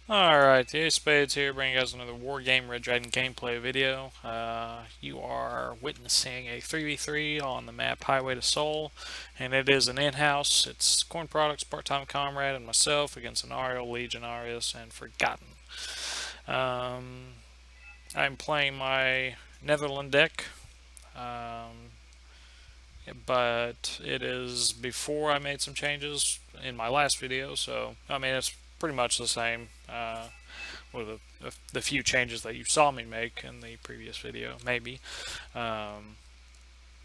Alright, the Ace Spades here, bringing you guys another Wargame Red Dragon gameplay video. You are witnessing a 3v3 on the map Highway to Seoul, and it is an in-house. It's Corn Products, Part-Time Comrade, and myself against an Ariel, Legion, Arius, and Forgotten. Um, I'm playing my Netherland deck, um, but it is before I made some changes in my last video, so I mean it's pretty much the same. With the few changes that you saw me make in the previous video, maybe. Um,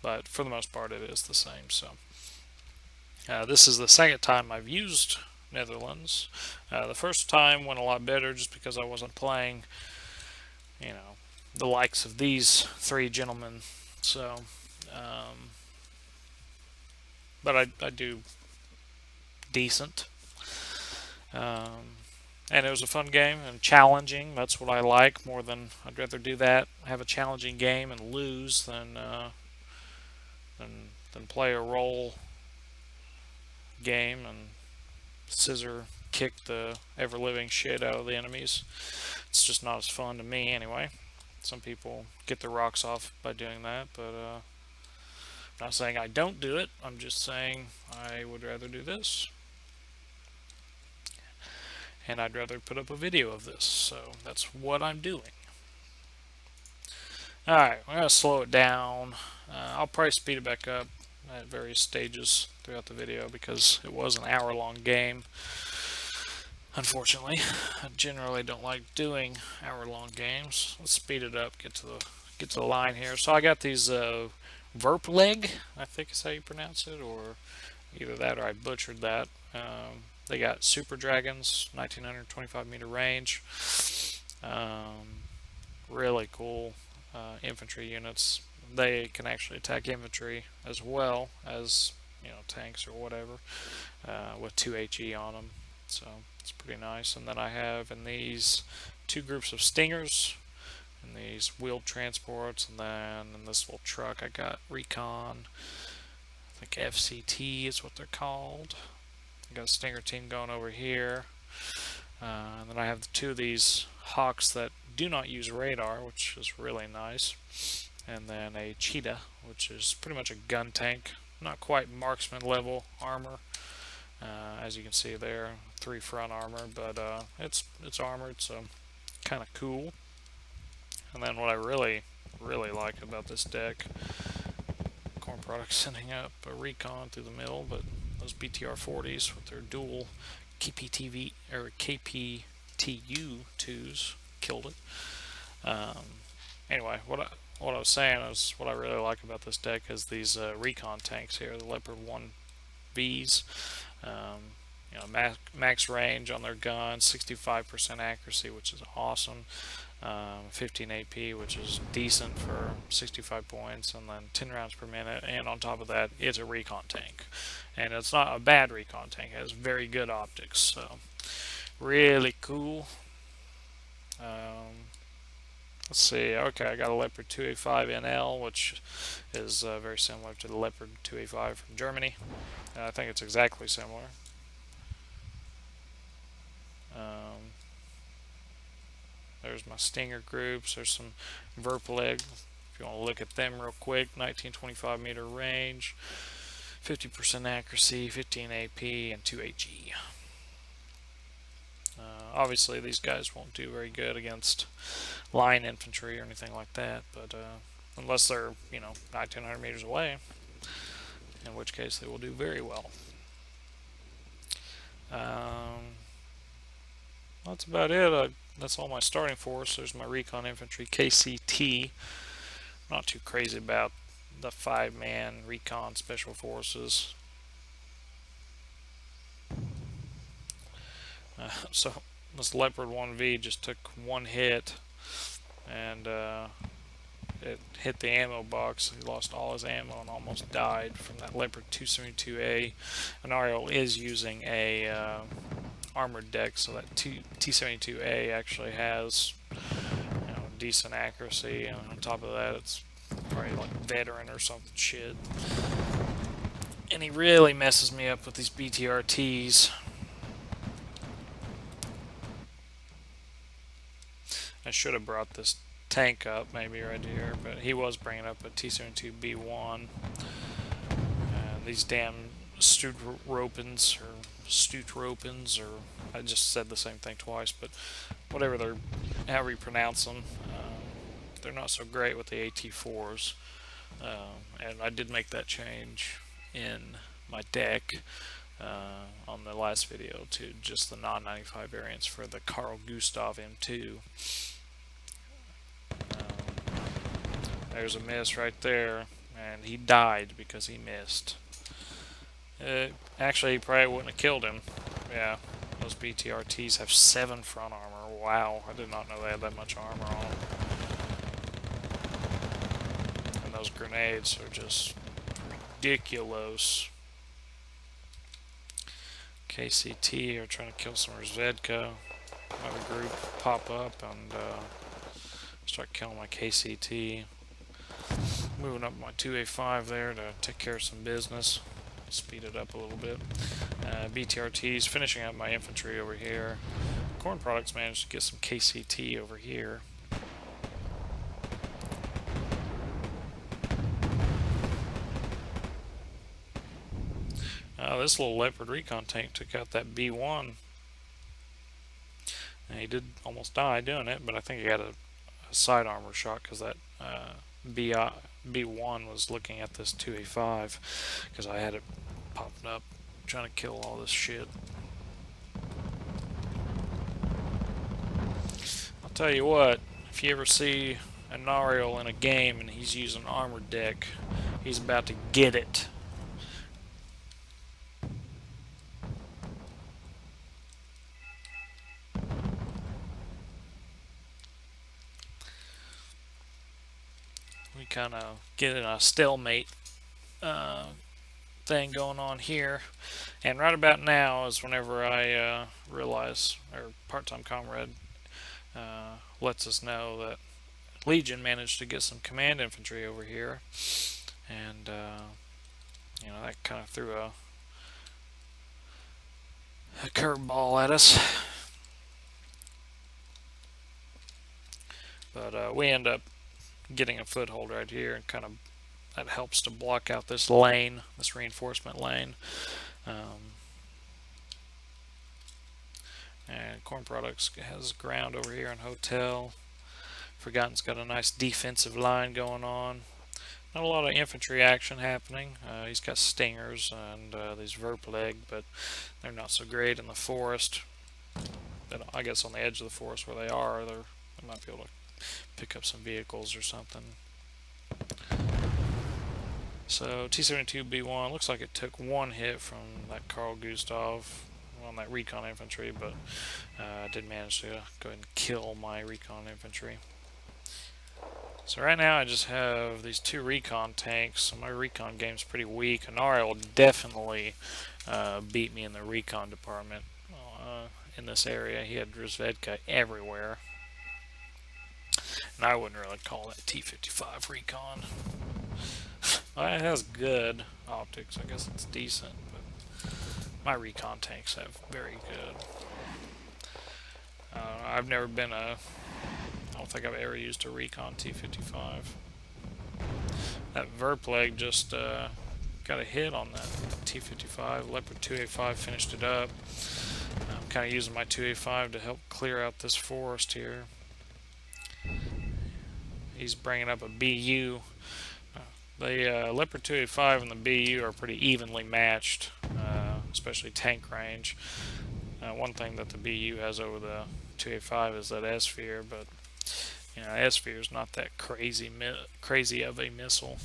but for the most part, it is the same. So this is the second time I've used Netherlands. The first time went a lot better just because I wasn't playing, you know, the likes of these three gentlemen. So, um, but I do decent. Um, and it was a fun game and challenging. That's what I like more than I'd rather do that. Have a challenging game and lose than play a roll game and scissor kick the ever living shit out of the enemies. It's just not as fun to me anyway. Some people get their rocks off by doing that, but I'm not saying I don't do it. I'm just saying I would rather do this. And I'd rather put up a video of this, so that's what I'm doing. Alright, we're going to slow it down. I'll probably speed it back up at various stages throughout the video because it was an hour-long game. Unfortunately, I generally don't like doing hour-long games. Let's speed it up, get to the line here. So I got these Verpleg, I think is how you pronounce it, or either that or I butchered that. They got Super Dragons, 1925 meter range. Really cool infantry units. They can actually attack infantry as well as tanks or whatever with 2 HE on them. So it's pretty nice. And then I have in these two groups of Stingers and these wheeled transports, and then in this little truck I got Recon. I think FCT is what they're called. I got a Stinger team going over here. And then I have two of these Hawks that do not use radar, which is really nice. And then a Cheetah, which is pretty much a gun tank. Not quite marksman level armor. As you can see there, 3 front armor, but it's armored, so kind of cool. And then what I really like about this deck, Corn Products sending up a Recon through the middle, but those BTR 40s with their dual KPTV or KPTU 2s killed it. Anyway, what I was saying is what I really like about this deck is these Recon tanks here, the Leopard 1Vs. Max range on their gun, 65% accuracy, which is awesome. 15 AP, which is decent for 65 points, and then 10 rounds per minute. And on top of that, it's a recon tank, and it's not a bad recon tank. It has very good optics, so really cool. Let's see. Okay, I got a Leopard 2A5 NL, which is very similar to the Leopard 2A5 from Germany. I think it's exactly similar. There's my Stinger groups. There's some Verpleg. If you want to look at them real quick, 1925 meter range, 50% accuracy, 15 AP, and 2 HE. Obviously, these guys won't do very good against line infantry or anything like that, but unless they're 1900 meters away, in which case they will do very well. That's about it. That's all my starting force. There's my recon infantry KCT. Not too crazy about the 5-man recon special forces. So this Leopard 1V just took one hit, and it hit the ammo box. He lost all his ammo and almost died from that Leopard 272A. And Ariel is using a armored deck, so that T72A actually has decent accuracy, and on top of that, it's probably like veteran or something shit. And he really messes me up with these BTRTs. I should have brought this tank up maybe right here, but he was bringing up a T-72B1. These damn Stutropens or I just said the same thing twice, but whatever they're, however you pronounce them, they're not so great with the AT4s. And I did make that change in my deck on the last video to just the non-95 variants for the Carl Gustav M2. There's a miss right there, and he died because he missed. Actually, he probably wouldn't have killed him. Yeah, those BTRTs have 7 front armor. Wow, I did not know they had that much armor on them. And those grenades are just ridiculous. KCT are trying to kill some Rozvedka. Have a group pop up and start killing my KCT. Moving up my 2A5 there to take care of some business. Speed it up a little bit. BTRTs finishing up my infantry over here. Corn Products managed to get some KCT over here. This little Leopard recon tank took out that B1. And he did almost die doing it, but I think he had a side armor shot because that B1 was looking at this 2A5 because I had it popping up trying to kill all this shit. I'll tell you what, if you ever see a Nariel in a game and he's using armored deck, he's about to get it. We kind of get in a stalemate thing going on here, and right about now is whenever I realize, or part-time comrade lets us know that Legion managed to get some command infantry over here, and you know, that kind of threw a curveball at us, but we end up getting a foothold right here, and kind of that helps to block out this lane, this reinforcement lane. And Corn Products has ground over here in Hotel. Forgotten's got a nice defensive line going on. Not a lot of infantry action happening. He's got stingers and these Verpleg, but they're not so great in the forest. But I guess on the edge of the forest where they are, they might be able to pick up some vehicles or something. So T-72B1 looks like it took 1 hit from that Carl Gustav on that recon infantry, but I did manage to go ahead and kill my recon infantry. So right now I just have these 2 recon tanks, so my recon game's pretty weak. Anari will definitely beat me in the recon department in this area. He had Rozvedka everywhere. And I wouldn't really call that T-55 recon. It has good optics, I guess it's decent, but my recon tanks have very good. I've never been I don't think I've ever used a recon T-55. That Verpleg just got a hit on that T-55. Leopard 2A5 finished it up. I'm kind of using my 2A5 to help clear out this forest here. He's bringing up a BU. The Leopard 2A5 and the BU are pretty evenly matched, especially tank range. One thing that the BU has over the 2A5 is that S-Sphere, but you know, S-Sphere is not that crazy of a missile.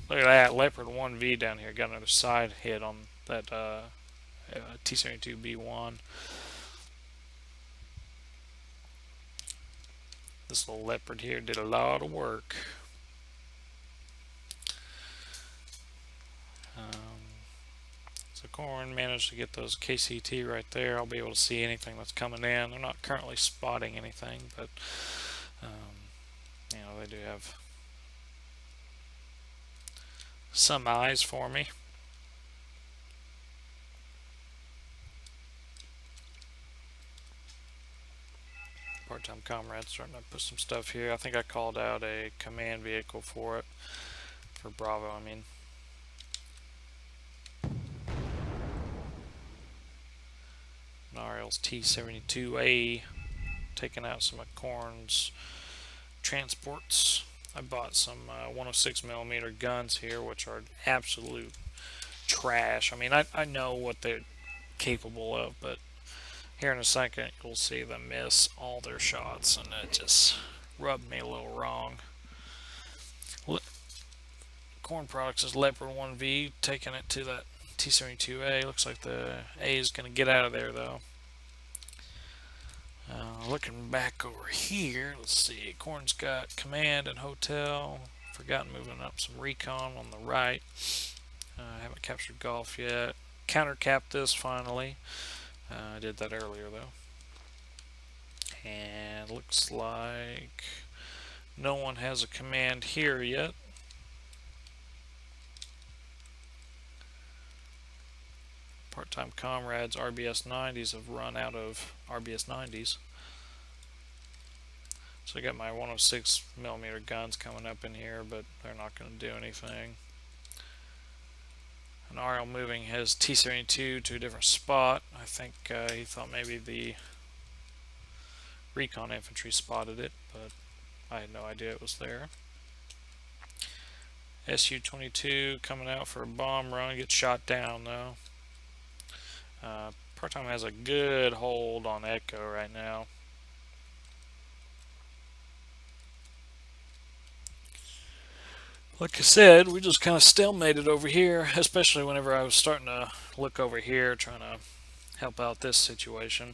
Look at that, Leopard 1V down here got another side hit on that T-72B1. This little Leopard here did a lot of work. So Corn managed to get those KCT right there. I'll be able to see anything that's coming in. They're not currently spotting anything, but you know, they do have some eyes for me. Part-time comrades starting to put some stuff here. I think I called out a command vehicle for it. For Bravo, I mean. Ariel's T-72A taking out some of Corn's transports. I bought some 106mm guns here, which are absolute trash. I mean, I know what they're capable of, but here in a second you'll see them miss all their shots, and it just rubbed me a little wrong. Corn Products is Leopard 1V, taking it to that T-72A. Looks like the A is going to get out of there, though. Looking back over here, let's see. Corn's got Command and Hotel. Forgotten moving up some recon on the right. Haven't captured Golf yet. Counter-capped this finally. I did that earlier, though. And looks like no one has a command here yet. Part-time comrades, RBS 90s have run out of RBS 90s. So I got my 106mm guns coming up in here, but they're not going to do anything. And Ariel moving his T-72 to a different spot. I think he thought maybe the recon infantry spotted it, but I had no idea it was there. Su-22 coming out for a bomb run, gets shot down though. Part-time has a good hold on Echo right now. Like I said, we just kind of stalemated over here, especially whenever I was starting to look over here, trying to help out this situation.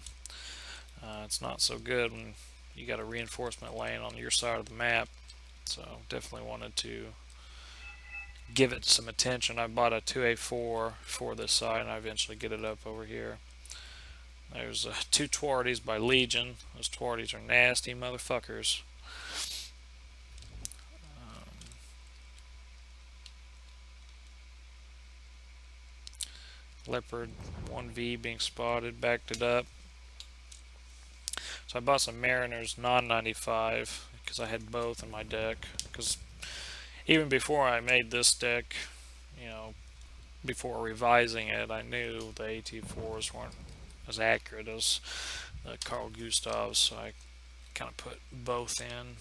It's not so good when you got a reinforcement lane on your side of the map, so definitely wanted to give it some attention. I bought a 2A4 for this side, and I eventually get it up over here. There's 2 Twardies by Legion. Those Twardies are nasty motherfuckers. Leopard 1V being spotted, backed it up. So I bought some Mariners non-95 because I had both in my deck. Because even before I made this deck, you know, before revising it, I knew the AT4s weren't as accurate as the Carl Gustavs, so I kind of put both in,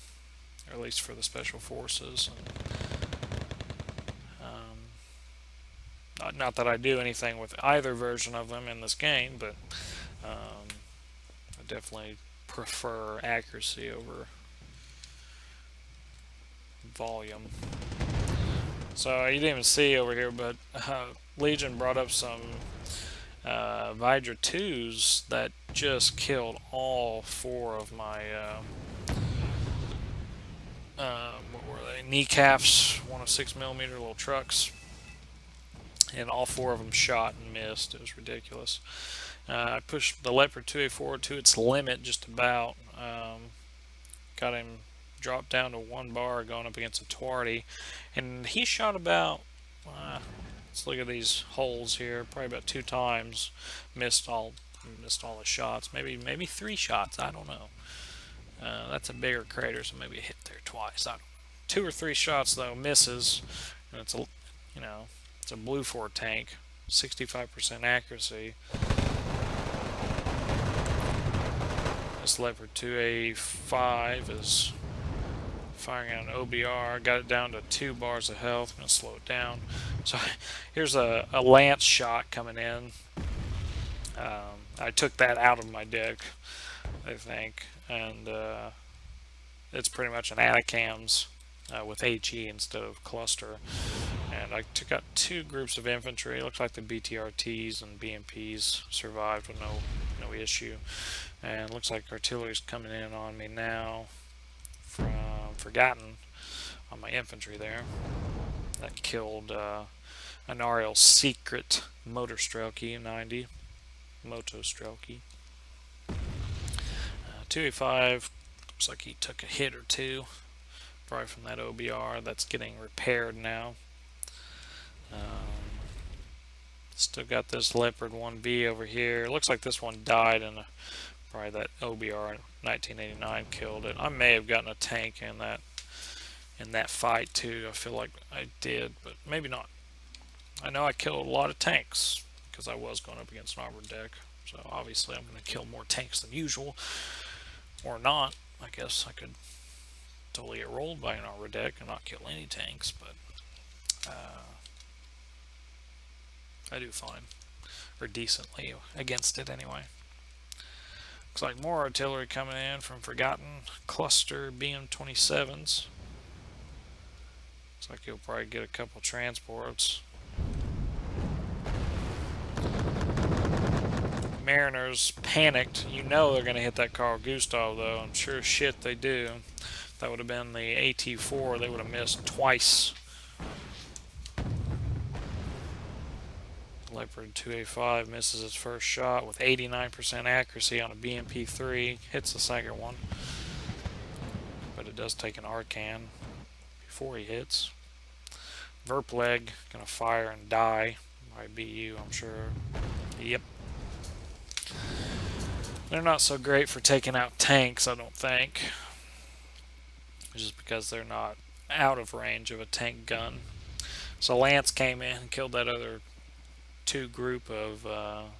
or at least for the special forces. And, not that I do anything with either version of them in this game, but I definitely prefer accuracy over volume. So you didn't even see over here, but Legion brought up some Vidra 2s that just killed all 4 of my what were they? Kneecaps, 106mm little trucks, and all 4 of them shot and missed. It was ridiculous. I pushed the Leopard 2A4 to its limit just about. Got him dropped down to 1 bar going up against a Twardy, and he shot about let's look at these holes here, probably about 2 times. Missed all the shots, maybe 3 shots, I don't know. That's a bigger crater, so maybe it hit there twice, I don't know. 2 or 3 shots though, misses, and it's a, you know, it's a Blue 4 tank, 65% accuracy. This Leopard 2A5 is firing at an OBR. Got it down to 2 bars of health. I'm going to slow it down. So here's a lance shot coming in. I took that out of my deck, I think, and it's pretty much an Atacams with HE instead of cluster. And I took out 2 groups of infantry. It looks like the BTRTs and BMPs survived with no issue. And looks like artillery's coming in on me now from Forgotten on my infantry there. That killed an Ariel Secret Motor Strelky 90. Moto Strelky. 2A5 looks like he took a hit or 2, probably from that OBR. That's getting repaired now. Still got this Leopard 1B over here. Looks like this one died in probably that OBR 1989 killed it. I may have gotten a tank in that fight too. I feel like I did, but maybe not. I know I killed a lot of tanks because I was going up against an armored deck. So obviously I'm going to kill more tanks than usual, or not. I guess I could totally get rolled by an armored deck and not kill any tanks, but I do fine, or decently against it anyway. Looks like more artillery coming in from Forgotten Cluster BM-27s. Looks like you'll probably get a couple transports. Mariners panicked. You know they're going to hit that Carl Gustav, though. I'm sure shit they do. That would have been the AT-4. They would have missed twice. Leopard 2A5 misses its first shot with 89% accuracy on a BMP-3. Hits the second one. But it does take an Arcan before he hits. Verpleg gonna fire and die. Might be you, I'm sure. Yep. They're not so great for taking out tanks, I don't think. Just because they're not out of range of a tank gun. So Lance came in and killed that other two group of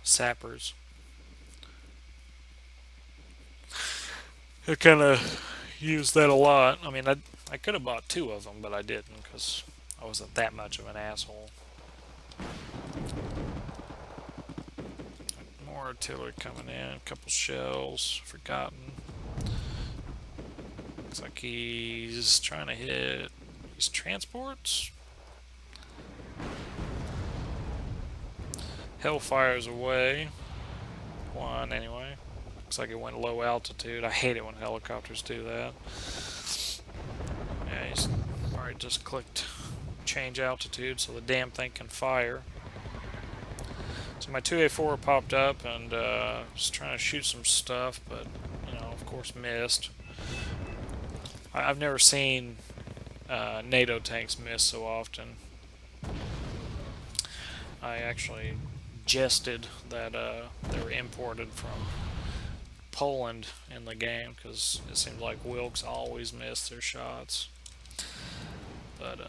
sappers. I kind of used that a lot. I mean, I could have bought two of them, but I didn't because I wasn't that much of an asshole. More artillery coming in. A couple shells. Forgotten. Looks like he's trying to hit these transports. Hellfire's away. One anyway. Looks like it went low altitude. I hate it when helicopters do that. Yeah, he's already just clicked change altitude so the damn thing can fire. So my 2A4 popped up and was trying to shoot some stuff, but you know, of course, missed. I've never seen NATO tanks miss so often. I actually jested that they were imported from Poland in the game because it seems like Wilkes always missed their shots. But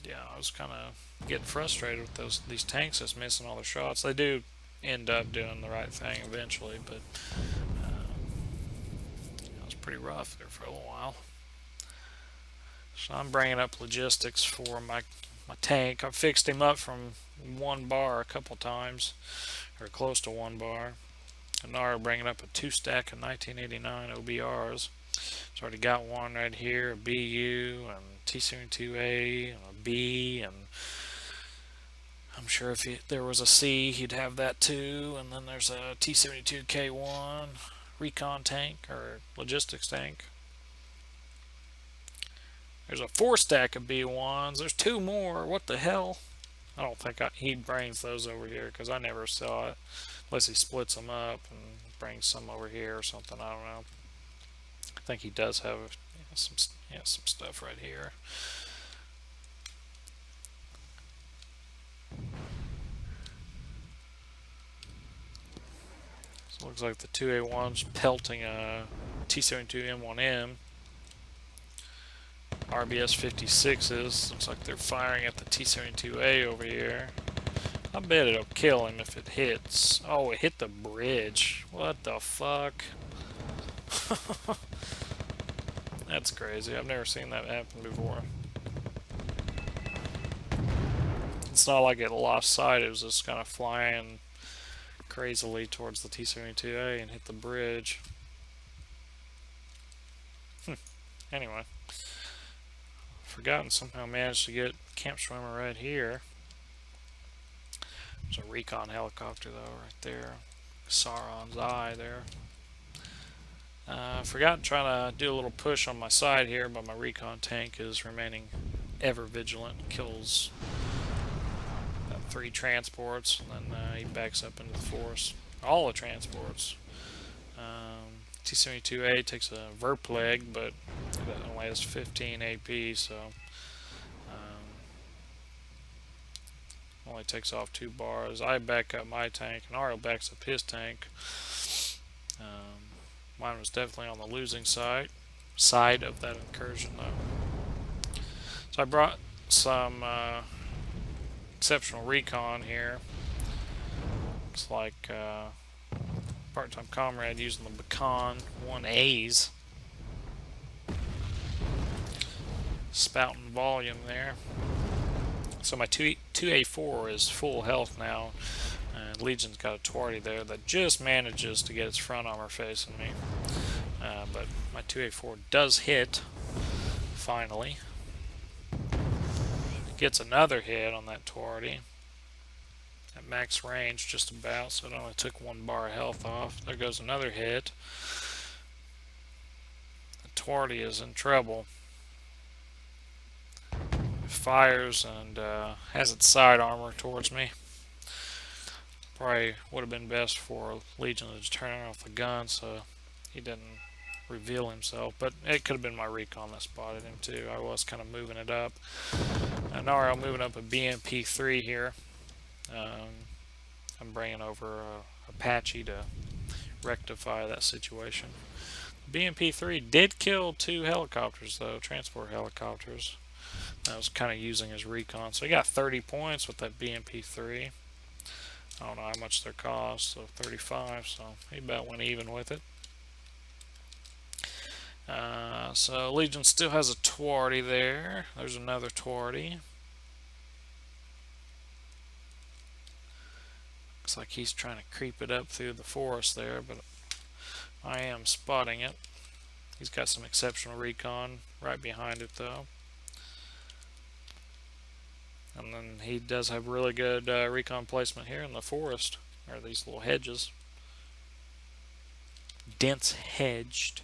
yeah, I was kind of getting frustrated with these tanks that's missing all their shots. They do end up doing the right thing eventually, but it was pretty rough there for a little while. So I'm bringing up logistics for my tank. I fixed him up from one bar a couple times, or close to one bar. And now we're bringing up a 2-stack of 1989 OBRs. So I already got one right here, a BU, and T-72A, and a B, and I'm sure if there was a C, he'd have that too. And then there's a T-72K1 recon tank, or logistics tank. There's a 4-stack of B1s. There's 2 more. What the hell? I don't think he brings those over here because I never saw it. Unless he splits them up and brings some over here or something. I don't know. I think he does have some stuff right here. So it looks like the 2A1's pelting a T-72M1M. RBS 56s. Looks like they're firing at the T-72A over here. I bet it'll kill him if it hits. Oh, it hit the bridge. What the fuck? That's crazy. I've never seen that happen before. It's not like it lost sight. It was just kind of flying crazily towards the T-72A and hit the bridge. Anyway. Forgotten somehow managed to get Camp Swimmer right here. There's a recon helicopter though right there. Sauron's eye there. Forgotten trying to do a little push on my side here, but my recon tank is remaining ever vigilant. Kills 3 transports, and then he backs up into the forest. All the transports. T-72A takes a Verpleg, but it only has 15 AP, so only takes off 2 bars. I back up my tank, and Ario backs up his tank. Mine was definitely on the losing side of that incursion, though. So I brought some exceptional recon here. Looks like part-time comrade using the Beacon 1As. Spouting volume there. So my 2A4 is full health now. And Legion's got a Twardy there that just manages to get its front armor facing me. But my 2A4 does hit, finally. Gets another hit on that Twardy. At max range, just about, so it only took 1 bar of health off. There goes another hit. The Twardy is in trouble. It fires and has its side armor towards me. Probably would have been best for Legion to just turn off the gun so he didn't reveal himself, but it could have been my recon that spotted him too. I was kind of moving it up. Now I'm moving up a BMP3 here. I'm bringing over Apache to rectify that situation. BMP3 did kill 2 helicopters though, transport helicopters. I was kind of using his recon, so he got 30 points with that BMP3. I don't know how much their cost, so 35, so he about went even with it. So Legion still has a Twardy there. There's another Twardy. Looks like he's trying to creep it up through the forest there, but I am spotting it. He's got some exceptional recon right behind it though. And then he does have really good recon placement here in the forest, or these little hedges. Dense hedged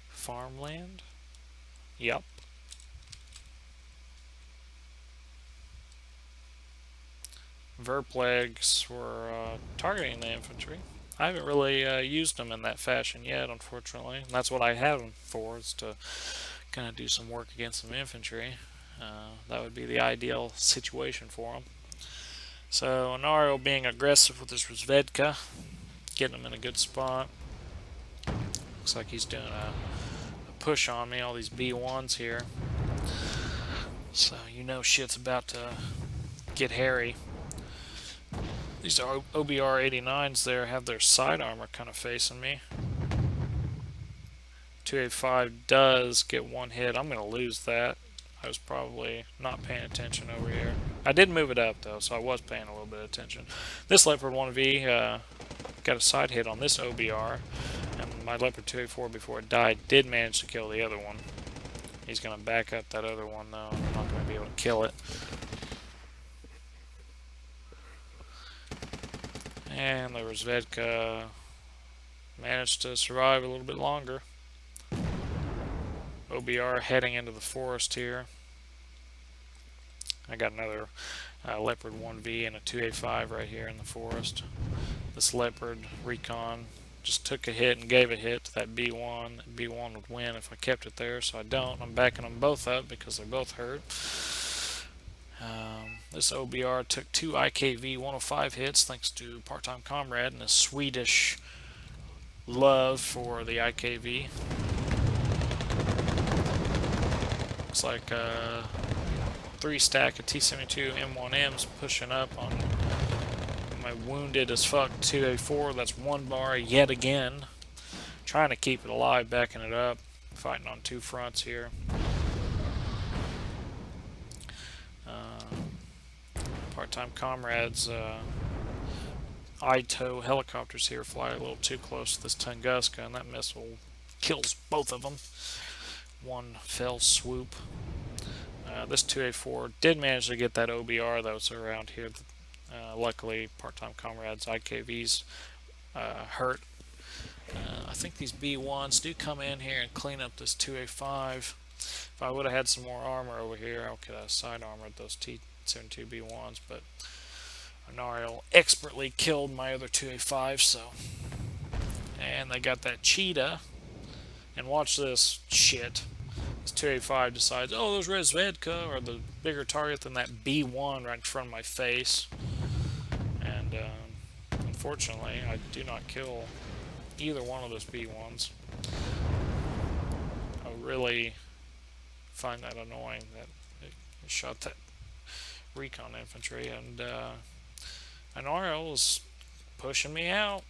farmland. Yep. Verplegs were targeting the infantry. I haven't really used them in that fashion yet, unfortunately. And that's what I have them for, is to kind of do some work against some infantry. That would be the ideal situation for them. So Anario being aggressive with his Rozvedka, getting him in a good spot. Looks like he's doing a push on me, all these B1s here. So you know shit's about to get hairy. These are OBR 89s there, have their side armor kind of facing me. 285 does get 1 hit. I'm going to lose that. I was probably not paying attention over here. I did move it up though, so I was paying a little bit of attention. This Leopard 1V got a side hit on this OBR, and my Leopard 284 before it died did manage to kill the other one. He's going to back up that other one though. I'm not going to be able to kill it. And the Rozvedka managed to survive a little bit longer. OBR heading into the forest here. I got another Leopard 1V and a 2A5 right here in the forest. This Leopard recon just took a hit and gave a hit to that B1. B1 would win if I kept it there, so I don't. I'm backing them both up because they're both hurt. This OBR took 2 IKV 105 hits thanks to part-time comrade and a Swedish love for the IKV. Looks like 3 stack of T-72 M1Ms pushing up on my wounded as fuck 2A4. That's 1 bar yet again. Trying to keep it alive, backing it up. Fighting on 2 fronts here. Part-time comrades ITO helicopters here fly a little too close to this Tunguska, and that missile kills both of them. 1 fell swoop. This 2A4 did manage to get that OBR that was around here. Luckily, part-time comrades IKVs hurt. I think these B1s do come in here and clean up this 2A5. If I would have had some more armor over here, I could have side armored those T-72 B1s, but Anario expertly killed my other 2A5, so. And they got that cheetah. And watch this shit. This 2A5 decides, oh, those Rozvedka are the bigger target than that B1 right in front of my face. And unfortunately, I do not kill either one of those B1s. I really find that annoying that it shot that recon infantry, and an RL was pushing me out.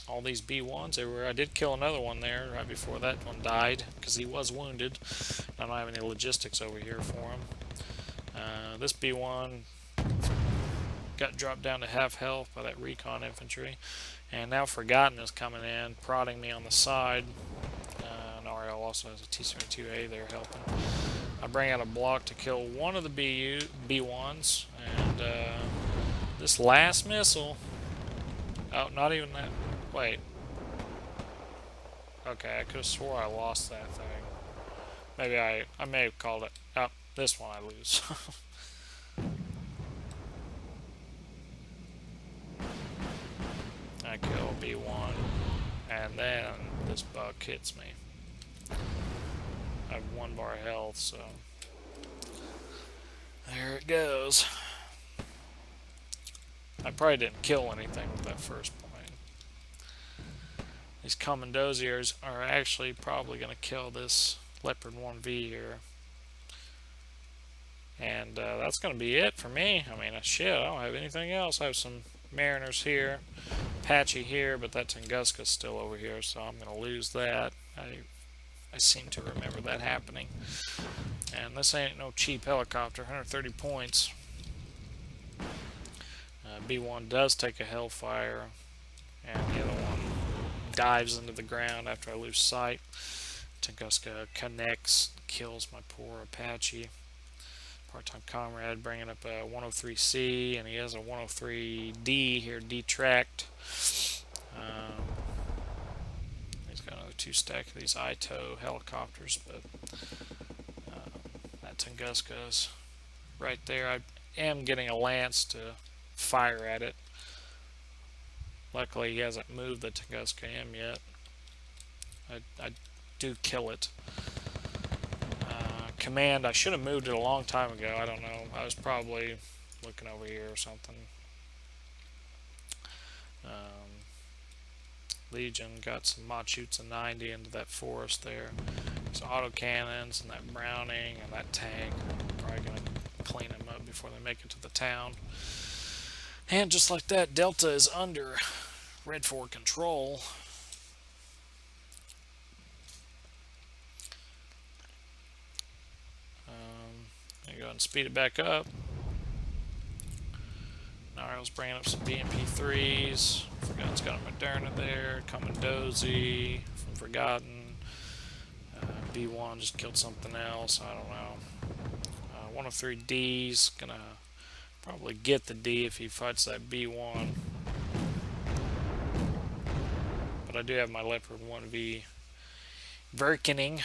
All these B1s everywhere. I did kill another one there right before that one died because he was wounded. I don't have any logistics over here for him. This B1 got dropped down to half health by that recon infantry, and now Forgotten is coming in, prodding me on the side. And RL also has a T-72A there helping. I bring out a block to kill one of the B1s, and this last missile. Oh, not even that. Wait. Okay, I could have swore I lost that thing. Maybe I may have called it. Oh, this one I lose. I kill B1, and then this buck hits me. I have 1 bar of health, so there it goes. I probably didn't kill anything with that first point. These commandoziers are actually probably going to kill this Leopard 1V here. And that's going to be it for me. I mean, shit, I don't have anything else. I have some Mariners here, Apache here, but that Tunguska's still over here, so I'm going to lose that. I seem to remember that happening. And this ain't no cheap helicopter, 130 points. B1 does take a hellfire, and the other one dives into the ground after I lose sight. Tunguska connects, kills my poor Apache. Part-time comrade bringing up a 103C, and he has a 103D here, detract. He's got another 2 stack of these ITO helicopters, but that Tunguska's right there. I am getting a lance to fire at it. Luckily, he hasn't moved the Tunguska M yet. I do kill it. Command, I should have moved it a long time ago. I don't know. I was probably looking over here or something. Legion got some Mach shoots a 90 into that forest there. Some autocannons and that Browning and that tank. Probably going to clean them up before they make it to the town. And just like that, Delta is under Red 4 control. I'm going to go ahead and speed it back up. Nario's bringing up some BMP3s. Forgotten's got a Moderna there. Commandozi from Forgotten. B1 just killed something else. I don't know. 103D's going to probably get the D if he fights that B1. But I do have my Leopard 1V Verkening.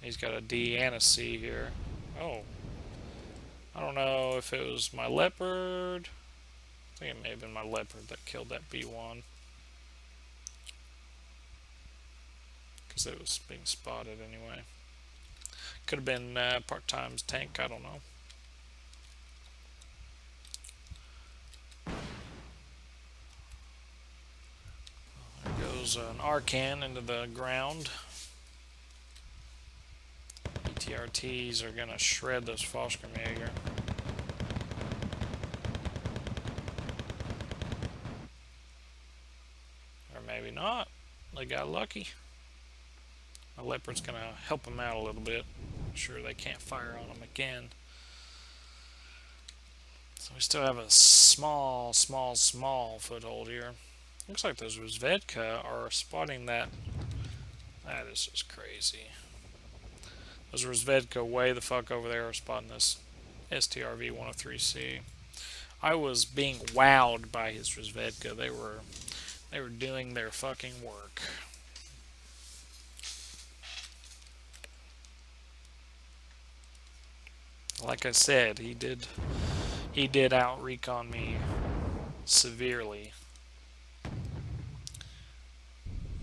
He's got a D and a C here. Oh. I don't know if it was my Leopard. I think it may have been my Leopard that killed that B1. Because it was being spotted anyway. Could have been part-time's tank, I don't know. There goes an Arcan into the ground. BTRTs are going to shred those Fallschirmjäger. Or maybe not. They got lucky. My Leopard's going to help them out a little bit. I'm sure they can't fire on them again. So we still have a small foothold here. Looks like those Rozvedka are spotting that. That is just crazy. Those Rozvedka way the fuck over there are spotting this STRV 103C. I was being wowed by his Rozvedka. They were doing their fucking work. Like I said, he did out recon me severely.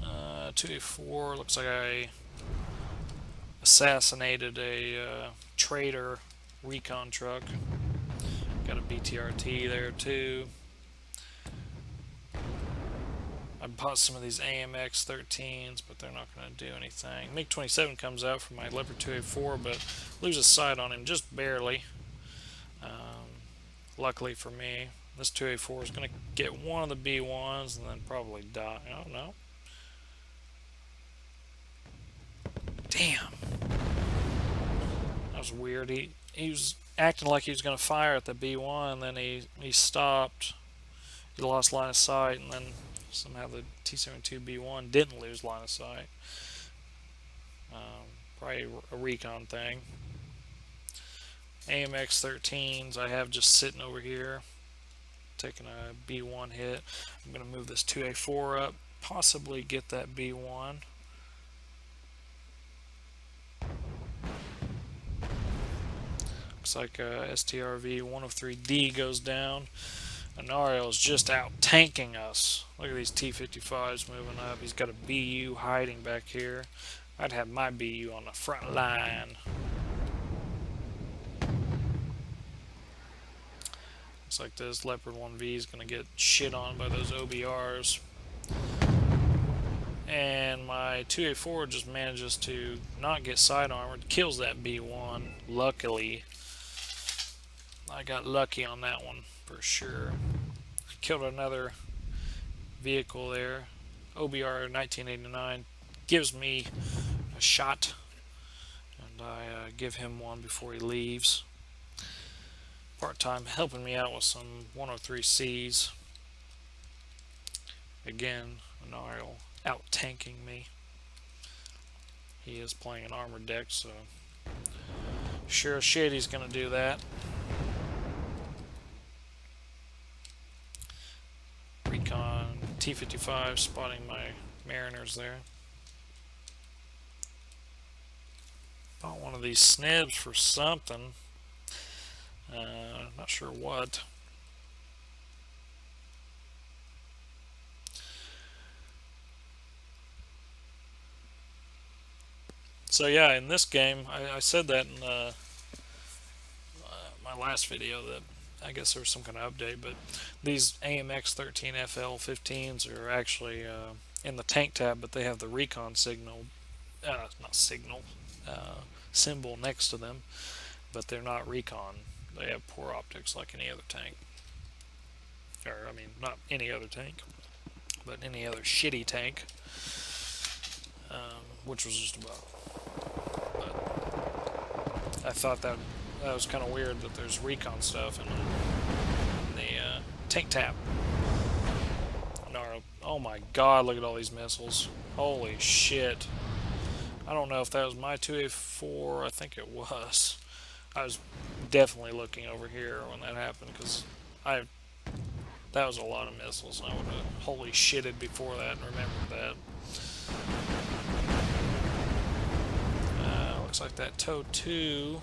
284 looks like I assassinated a traitor recon truck. Got a BTRT there too. I bought some of these AMX 13s, but they're not going to do anything. MiG-27 comes out for my Leopard 2A4, but loses sight on him just barely. Luckily for me, this 2A4 is going to get one of the B1s and then probably die. Oh no. Damn. That was weird. He was acting like he was going to fire at the B1, and then he stopped. He lost line of sight, and then somehow the T-72B1 didn't lose line of sight. Probably a recon thing. AMX 13s I have just sitting over here, taking a B1 hit. I'm going to move this 2A4 up, possibly get that B1. Looks like STRV 103D goes down. Anario is just out tanking us. Look at these T-55s moving up. He's got a BU hiding back here. I'd have my BU on the front line. Looks like this Leopard 1V is going to get shit on by those OBRs. And my 2A4 just manages to not get side armored. Kills that B1. Luckily. I got lucky on that one for sure. Killed another vehicle there. OBR 1989 gives me a shot, and I give him one before he leaves. Part-time helping me out with some 103Cs. Again, Anario out-tanking me. He is playing an armored deck, so sure as shit he's going to do that. Recon T-55 spotting my Mariners there. Bought one of these snibs for something. Not sure what. So yeah, in this game, I said that in my last video that I guess there was some kind of update, but these AMX 13 FL 15s are actually in the tank tab, but they have the recon signal, not signal, symbol next to them, but they're not recon. They have poor optics like any other tank. Or, I mean, not any other tank, but any other shitty tank, which was just about. But I thought that was kind of weird that there's recon stuff in the tank tab. Oh my god, look at all these missiles. Holy shit. I don't know if that was my 2A4, I think it was. I was definitely looking over here when that happened, because that was a lot of missiles, and I would have holy shitted before that and remembered that. Looks like that TOW 2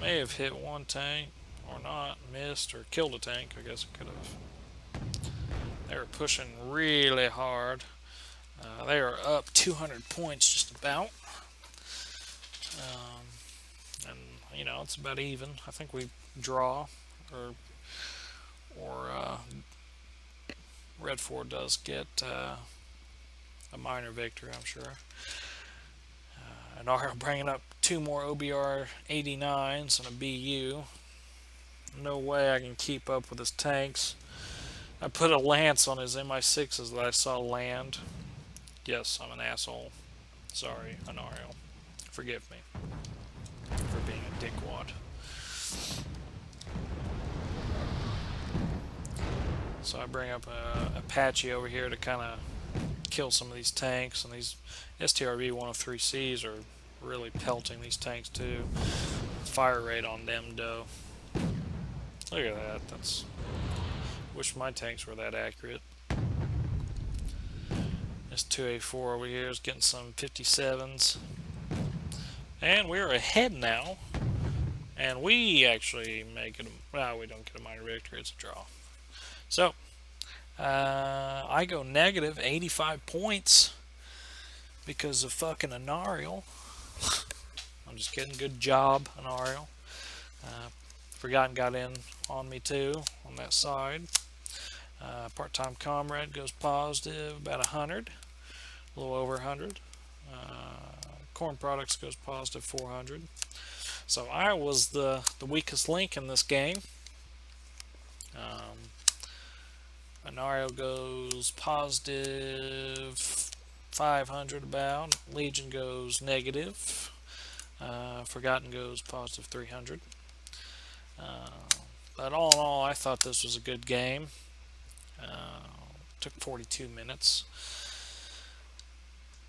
may have hit one tank, or not, missed, or killed a tank. I guess it could have. They were pushing really hard. They are up 200 points just about. And, you know, it's about even. I think we draw, or Red 4 does get a minor victory, I'm sure. And are bringing up 2 more OBR 89s and a BU. No way I can keep up with his tanks. I put a lance on his MI6s that I saw land. Yes, I'm an asshole. Sorry, Anario. Forgive me for being a dickwad. So I bring up Apache over here to kind of kill some of these tanks, and these STRV 103Cs are really pelting these tanks too. Fire rate on them, though. Look at that. That's. Wish my tanks were that accurate. This 2A4 over here is getting some 57s. And we're ahead now. And we actually make it. Well, we don't get a minor victory. It's a draw. So, I go negative 85 points because of fucking Anario. I'm just kidding. Good job, Anario. Forgotten got in on me too on that side. Part-time comrade goes positive about 100, a little over 100. Corn products goes positive 400. So I was the weakest link in this game. Anario goes positive 500 about. Legion goes negative. Forgotten goes positive 300. But all in all, I thought this was a good game. Took 42 minutes.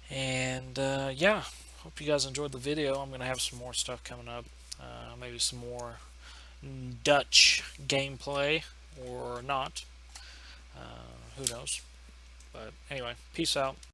And yeah, hope you guys enjoyed the video. I'm going to have some more stuff coming up. Maybe some more Dutch gameplay or not. Who knows? But anyway, peace out.